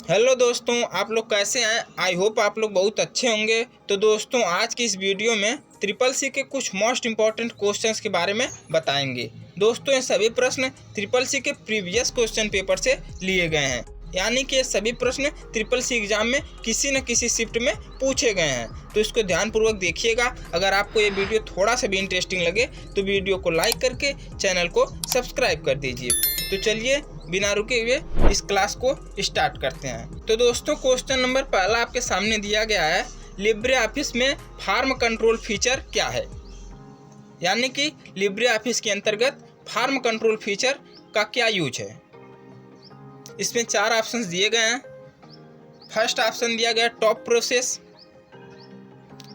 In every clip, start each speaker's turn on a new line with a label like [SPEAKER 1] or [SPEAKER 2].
[SPEAKER 1] Hello दोस्तों, आप लोग कैसे हैं। आई होप आप लोग बहुत अच्छे होंगे। तो दोस्तों, आज की इस वीडियो में ट्रिपल सी के कुछ मोस्ट इम्पॉर्टेंट क्वेश्चंस के बारे में बताएंगे। दोस्तों, ये सभी प्रश्न ट्रिपल सी के प्रीवियस क्वेश्चन पेपर से लिए गए हैं, यानी कि ये सभी प्रश्न ट्रिपल सी एग्जाम में किसी न किसी शिफ्ट में पूछे गए हैं। तो इसको ध्यानपूर्वक देखिएगा। अगर आपको ये वीडियो थोड़ा सा भी इंटरेस्टिंग लगे तो वीडियो को लाइक करके चैनल को सब्सक्राइब कर दीजिए। तो चलिए बिना रुके हुए इस क्लास को स्टार्ट करते हैं। तो दोस्तों, क्वेश्चन नंबर पहला आपके सामने दिया गया है, लिब्रे ऑफिस में फॉर्म कंट्रोल फीचर क्या है। यानी कि लिब्रे ऑफिस के अंतर्गत फॉर्म कंट्रोल फीचर का क्या यूज है। इसमें 4 ऑप्शंस दिए गए हैं। फर्स्ट ऑप्शन दिया गया है टॉप प्रोसेस,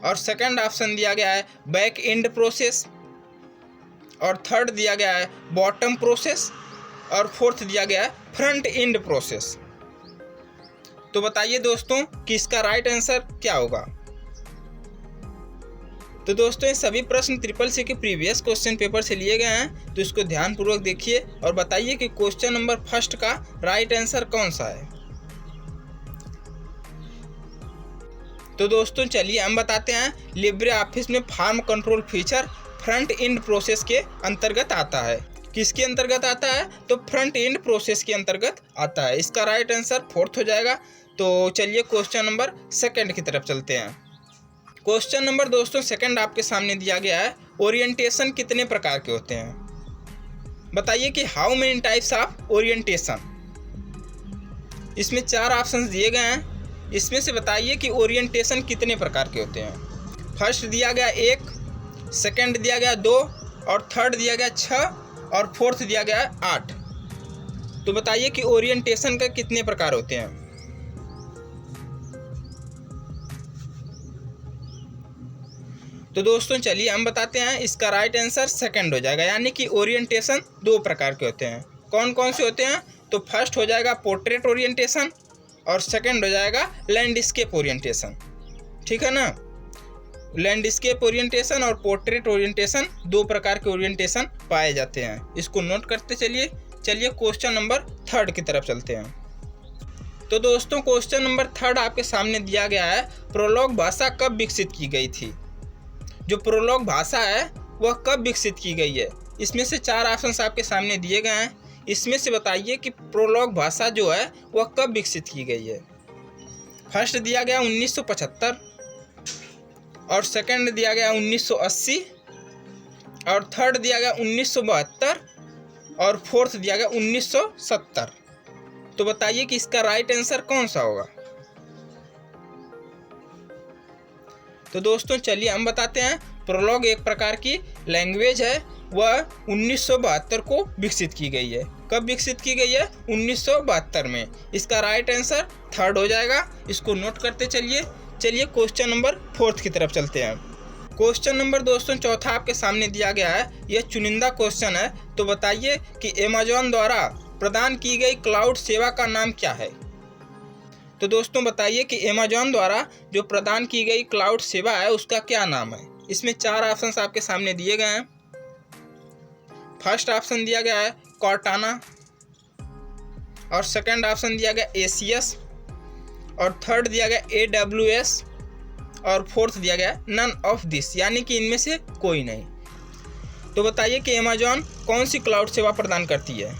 [SPEAKER 1] और सेकंड ऑप्शन दिया गया है बैक एंड प्रोसेस, और थर्ड दिया गया है बॉटम प्रोसेस, और फोर्थ दिया गया है फ्रंट एंड प्रोसेस। तो बताइए दोस्तों कि इसका राइट आंसर क्या होगा। तो दोस्तों, ये सभी प्रश्न ट्रिपल सी के प्रीवियस क्वेश्चन पेपर से लिए गए हैं। तो इसको ध्यानपूर्वक देखिए और बताइए कि क्वेश्चन नंबर फर्स्ट का राइट आंसर कौन सा है। तो दोस्तों, चलिए हम बताते हैं। लिब्रे ऑफिस में form control feature front end process के अंतर्गत आता है। किसके अंतर्गत आता है? तो फ्रंट एंड प्रोसेस के अंतर्गत आता है। इसका राइट आंसर फोर्थ हो जाएगा। तो चलिए क्वेश्चन नंबर सेकंड की तरफ चलते हैं। क्वेश्चन नंबर दोस्तों सेकंड आपके सामने दिया गया है, ओरिएंटेशन कितने प्रकार के होते हैं। बताइए कि how many types of orientation. इसमें 4 ऑप्शंस दिए गए हैं। इसमें से बताइए कि ओरिएंटेशन कितने प्रकार के होते हैं। फर्स्ट दिया गया 1, सेकंड दिया गया 2, और थर्ड दिया गया 6, और फोर्थ दिया गया है 8। तो बताइए कि ओरिएंटेशन का कितने प्रकार होते हैं। तो दोस्तों, चलिए हम बताते हैं। इसका राइट आंसर सेकंड हो जाएगा, यानी कि ओरिएंटेशन 2 प्रकार के होते हैं। कौन कौन से होते हैं? तो फर्स्ट हो जाएगा पोर्ट्रेट ओरिएंटेशन, और सेकंड हो जाएगा लैंडस्केप ओरिएंटेशन। ठीक है ना। लैंडस्केप ओरिएंटेशन और पोर्ट्रेट ओरिएंटेशन 2 प्रकार के ओरिएंटेशन पाए जाते हैं। इसको नोट करते चलिए क्वेश्चन नंबर थर्ड की तरफ चलते हैं। तो दोस्तों, क्वेश्चन नंबर थर्ड आपके सामने दिया गया है, प्रोलॉग भाषा कब विकसित की गई थी। जो प्रोलॉग भाषा है वह कब विकसित की गई है। इसमें से 4 ऑप्शंस आपके सामने दिए गए हैं। इसमें से बताइए कि प्रोलॉग भाषा जो है वह कब विकसित की गई है। फर्स्ट दिया गया 1975, और सेकंड दिया गया 1980, और थर्ड दिया गया 1972, और फोर्थ दिया गया 1970। तो बताइए कि इसका राइट आंसर कौन सा होगा। तो दोस्तों, चलिए हम बताते हैं। प्रोलॉग एक प्रकार की लैंग्वेज है, वह 1972 को विकसित की गई है। कब विकसित की गई है? 1972 में। इसका राइट आंसर थर्ड हो जाएगा। इसको नोट करते चलिए क्वेश्चन नंबर फोर्थ की तरफ चलते हैं। क्वेश्चन नंबर दोस्तों चौथा आपके सामने दिया गया है। यह चुनिंदा क्वेश्चन है। तो बताइए कि अमेज़न द्वारा प्रदान की गई क्लाउड सेवा का नाम क्या है। तो दोस्तों, बताइए कि अमेज़न द्वारा जो प्रदान की गई क्लाउड सेवा है उसका क्या नाम है। इसमें 4 ऑप्शंस आपके सामने दिए गए हैं। फर्स्ट ऑप्शन दिया गया है कॉर्टाना, और सेकंड ऑप्शन दिया गया एसीएस, और थर्ड दिया गया AWS, और फोर्थ दिया गया नन ऑफ दिस, यानी कि इनमें से कोई नहीं। तो बताइए कि अमेज़न कौन सी क्लाउड सेवा प्रदान करती है।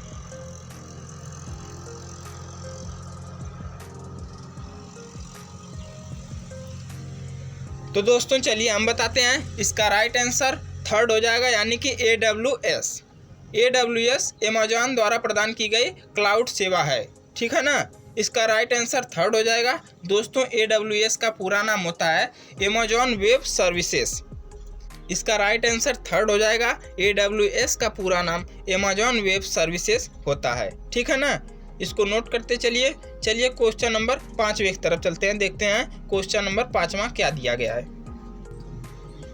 [SPEAKER 1] तो दोस्तों, चलिए हम बताते हैं। इसका राइट आंसर थर्ड हो जाएगा, यानी कि AWS। AWS अमेज़न द्वारा प्रदान की गई क्लाउड सेवा है। ठीक है ना। इसका राइट आंसर थर्ड हो जाएगा। दोस्तों, AWS का पूरा नाम होता है अमेज़न वेब सर्विसेज। इसका राइट आंसर थर्ड हो जाएगा। AWS का पूरा नाम अमेज़न वेब सर्विसेज होता है। ठीक है ना। इसको नोट करते चलिए क्वेश्चन नंबर 5वें की तरफ चलते हैं। देखते हैं क्वेश्चन नंबर 5वां क्या दिया गया है।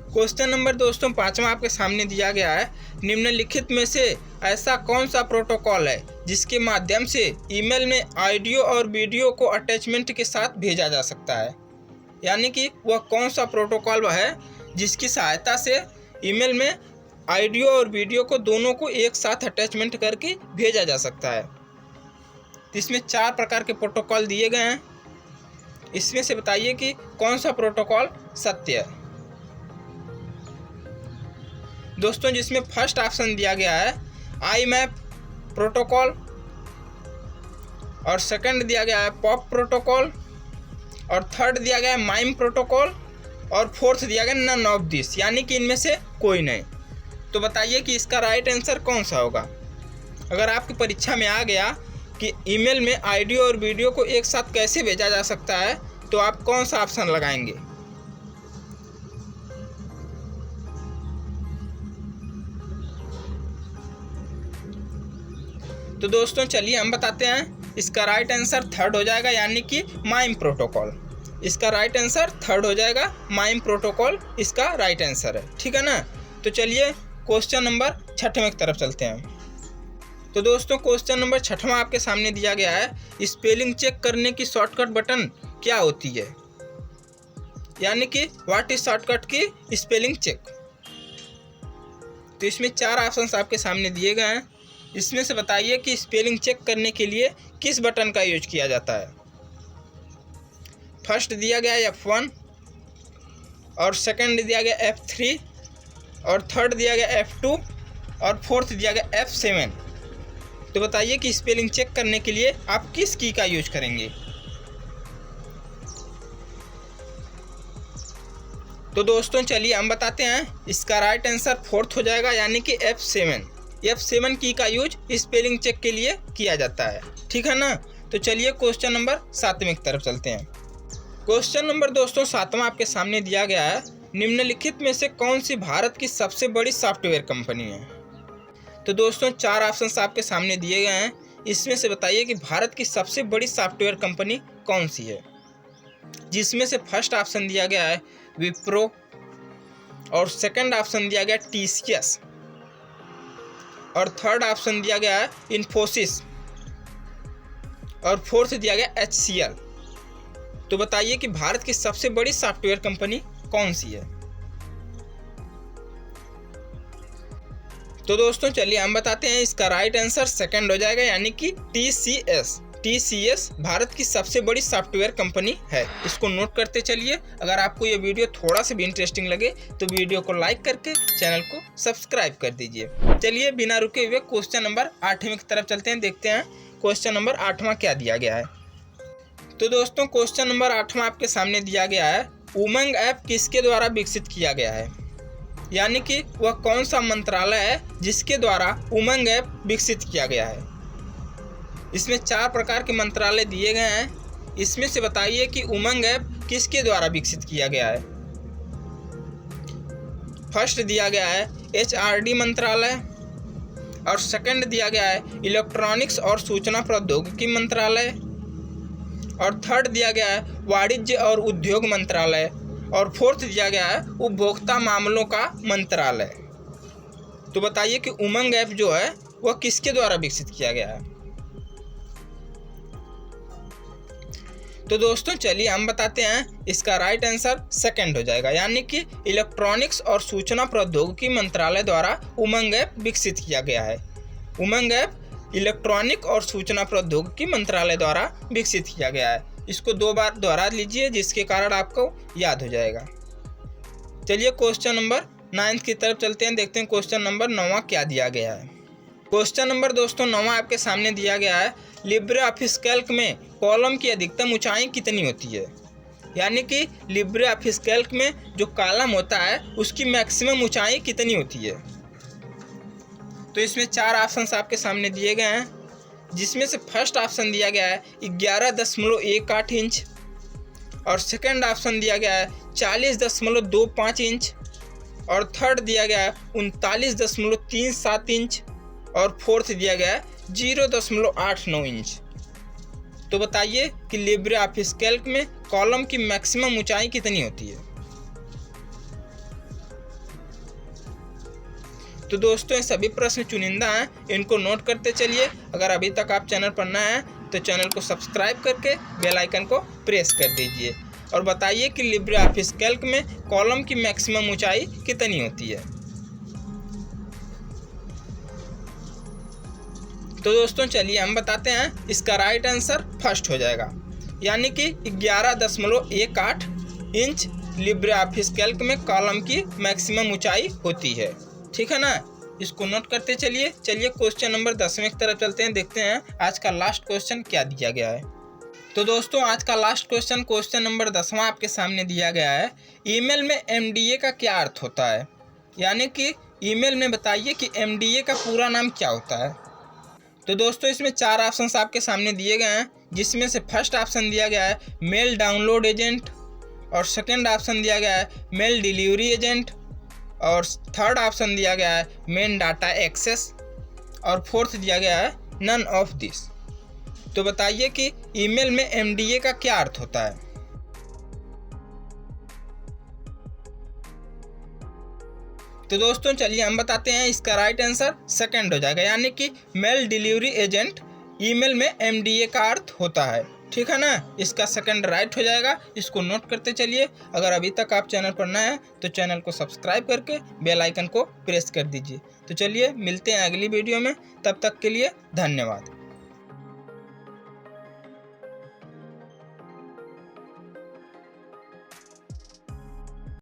[SPEAKER 1] क्वेश्चन नंबर दोस्तों 5वां आपके सामने दिया गया है, निम्नलिखित में से ऐसा कौन सा प्रोटोकॉल है जिसके माध्यम से ईमेल में ऑडियो और वीडियो को अटैचमेंट के साथ भेजा जा सकता है। यानी कि वह कौन सा प्रोटोकॉल है जिसकी सहायता से ईमेल में ऑडियो और वीडियो को दोनों को एक साथ अटैचमेंट करके भेजा जा सकता है। तो इसमें 4 प्रकार के प्रोटोकॉल दिए गए हैं। इसमें से बताइए कि कौन सा प्रोटोकॉल सत्य है। दोस्तों जिसमें फर्स्ट ऑप्शन दिया गया है IMAP प्रोटोकॉल, और सेकंड दिया गया है पॉप प्रोटोकॉल, और थर्ड दिया गया है माइम प्रोटोकॉल, और फोर्थ दिया गया नन ऑफ दिस, यानी कि इनमें से कोई नहीं। तो बताइए कि इसका राइट आंसर कौन सा होगा। अगर आपकी परीक्षा में आ गया कि ईमेल में ऑडियो और वीडियो को एक साथ कैसे भेजा जा सकता है, तो आप कौन सा ऑप्शन लगाएंगे। तो दोस्तों चलिए हम बताते हैं, इसका राइट आंसर थर्ड हो जाएगा, यानी कि माइम प्रोटोकॉल। इसका राइट आंसर थर्ड हो जाएगा, माइम प्रोटोकॉल इसका राइट आंसर है, ठीक है ना। तो चलिए क्वेश्चन नंबर 6वें की तरफ चलते हैं। तो दोस्तों क्वेश्चन नंबर 6वां आपके सामने दिया गया है, स्पेलिंग चेक करने की शॉर्टकट बटन क्या होती है, यानी कि व्हाट इज शॉर्टकट की स्पेलिंग चेक। तो इसमें 4 ऑप्शंस आपके सामने दिए गए हैं। इसमें से बताइए कि स्पेलिंग चेक करने के लिए किस बटन का यूज किया जाता है। फर्स्ट दिया गया है F1, और सेकंड दिया गया F3, और थर्ड दिया गया F2, और फोर्थ दिया गया F7। तो बताइए कि स्पेलिंग चेक करने के लिए आप किस की का यूज करेंगे। तो दोस्तों चलिए हम बताते हैं, इसका राइट आंसर फोर्थ हो जाएगा, यानी कि F7। F7 की का यूज स्पेलिंग चेक के लिए किया जाता है, ठीक है ना। तो चलिए क्वेश्चन नंबर 7वें की तरफ चलते हैं। क्वेश्चन नंबर दोस्तों 7वां आपके सामने दिया गया है, निम्नलिखित में से कौन सी भारत की सबसे बड़ी सॉफ्टवेयर कंपनी है। तो दोस्तों 4 ऑप्शंस आपके सामने दिए गए हैं। इसमें से बताइए कि भारत की सबसे बड़ी सॉफ्टवेयर कंपनी कौन सी है। जिसमें से फर्स्ट ऑप्शन दिया गया है विप्रो, और सेकंड ऑप्शन दिया गया TCS, और थर्ड ऑप्शन दिया गया है इन्फोसिस, और फोर्थ दिया गया HCL। तो बताइए कि भारत की सबसे बड़ी सॉफ्टवेयर कंपनी कौन सी है। तो दोस्तों चलिए हम बताते हैं, इसका राइट आंसर सेकंड हो जाएगा, यानी कि TCS भारत की सबसे बड़ी सॉफ्टवेयर कंपनी है। इसको नोट करते चलिए। अगर आपको ये वीडियो थोड़ा सा भी इंटरेस्टिंग लगे तो वीडियो को लाइक करके चैनल को सब्सक्राइब कर दीजिए। चलिए बिना रुके हुए क्वेश्चन नंबर 8वें की तरफ चलते हैं, देखते हैं क्वेश्चन नंबर 8वां क्या दिया गया है। तो दोस्तों क्वेश्चन नंबर 8वां आपके सामने दिया गया है, उमंग ऐप किसके द्वारा विकसित किया गया है, यानी कि वह कौन सा मंत्रालय है जिसके द्वारा उमंग ऐप विकसित किया गया है। इसमें 4 प्रकार के मंत्रालय दिए गए हैं। इसमें से बताइए कि उमंग ऐप किसके द्वारा विकसित किया गया है। फर्स्ट दिया गया है HRD मंत्रालय, और सेकंड दिया गया है इलेक्ट्रॉनिक्स और सूचना प्रौद्योगिकी मंत्रालय, और थर्ड दिया गया है वाणिज्य और उद्योग मंत्रालय, और फोर्थ दिया गया है उपभोक्ता मामलों का मंत्रालय। तो बताइए कि उमंग ऐप जो है वह किसके द्वारा विकसित किया गया है। तो दोस्तों चलिए हम बताते हैं, इसका राइट आंसर सेकंड हो जाएगा, यानी कि इलेक्ट्रॉनिक्स और सूचना प्रौद्योगिकी मंत्रालय द्वारा उमंग ऐप विकसित किया गया है। उमंग ऐप इलेक्ट्रॉनिक और सूचना प्रौद्योगिकी मंत्रालय द्वारा विकसित किया गया है। इसको 2 बार दोहरा लीजिए, जिसके कारण आपको याद हो जाएगा। चलिए क्वेश्चन नंबर 9 की तरफ चलते हैं, देखते हैं क्वेश्चन नंबर 9वां क्या दिया गया है। क्वेश्चन नंबर दोस्तों 9वां आपके सामने दिया गया है, लिब्रे ऑफिस कैल्क में कॉलम की अधिकतम ऊंचाई कितनी होती है, यानी कि लिब्रे ऑफिस कैल्क में जो कॉलम होता है उसकी मैक्सिमम ऊंचाई कितनी होती है। तो इसमें 4 ऑप्शंस आपके सामने दिए गए हैं। जिसमें से फर्स्ट ऑप्शन दिया गया है 11.18 इंच, और सेकंड ऑप्शन दिया गया है 40.25 इंच, और थर्ड दिया गया है 39.37 इंच, और फोर्थ दिया गया है 0.89 इंच। तो बताइए कि लिब्रे ऑफिस कैल्क में कॉलम की मैक्सिमम ऊंचाई कितनी होती है। तो दोस्तों ये सभी प्रश्न चुनिंदा हैं, इनको नोट करते चलिए। अगर अभी तक आप चैनल पर नए हैं तो चैनल को सब्सक्राइब करके बेल आइकन को प्रेस कर दीजिए, और बताइए कि लिब्रे ऑफिस कैल्क में कॉलम की मैक्सिमम ऊंचाई कितनी होती है। तो दोस्तों चलिए हम बताते हैं, इसका राइट आंसर फर्स्ट हो जाएगा, यानी कि 11.18 इंच लिब्रे ऑफिस कैल्क में कॉलम की मैक्सिमम ऊंचाई होती है। ठीक है ना, इसको नोट करते चलिए। क्वेश्चन नंबर 10वें की तरफ चलते हैं, देखते हैं आज का लास्ट क्वेश्चन क्या दिया गया है। तो दोस्तों आज का लास्ट क्वेश्चन नंबर 10वां आपके सामने दिया गया है। ईमेल में MDA का क्या अर्थ होता है, यानी कि ईमेल में बताइए कि MDA का पूरा नाम क्या होता है। तो दोस्तों इसमें 4 ऑप्शंस आपके सामने दिए गए हैं, जिसमें से फर्स्ट ऑप्शन दिया गया है मेल डाउनलोड एजेंट, और सेकंड ऑप्शन दिया गया है मेल डिलीवरी एजेंट, और थर्ड ऑप्शन दिया गया है मेन डाटा एक्सेस, और फोर्थ दिया गया है नन ऑफ दिस। तो बताइए कि ईमेल में MDA का क्या अर्थ होता है। तो दोस्तों चलिए हम बताते हैं, इसका राइट आंसर सेकंड हो जाएगा, यानी कि मेल डिलीवरी एजेंट ईमेल में MDA का अर्थ होता है। ठीक है ना, इसका सेकंड राइट हो जाएगा, इसको नोट करते चलिए। अगर अभी तक आप चैनल पर नए हैं तो चैनल को सब्सक्राइब करके बेल आइकन को प्रेस कर दीजिए। तो चलिए मिलते हैं अगली वीडियो में, तब तक के लिए धन्यवाद।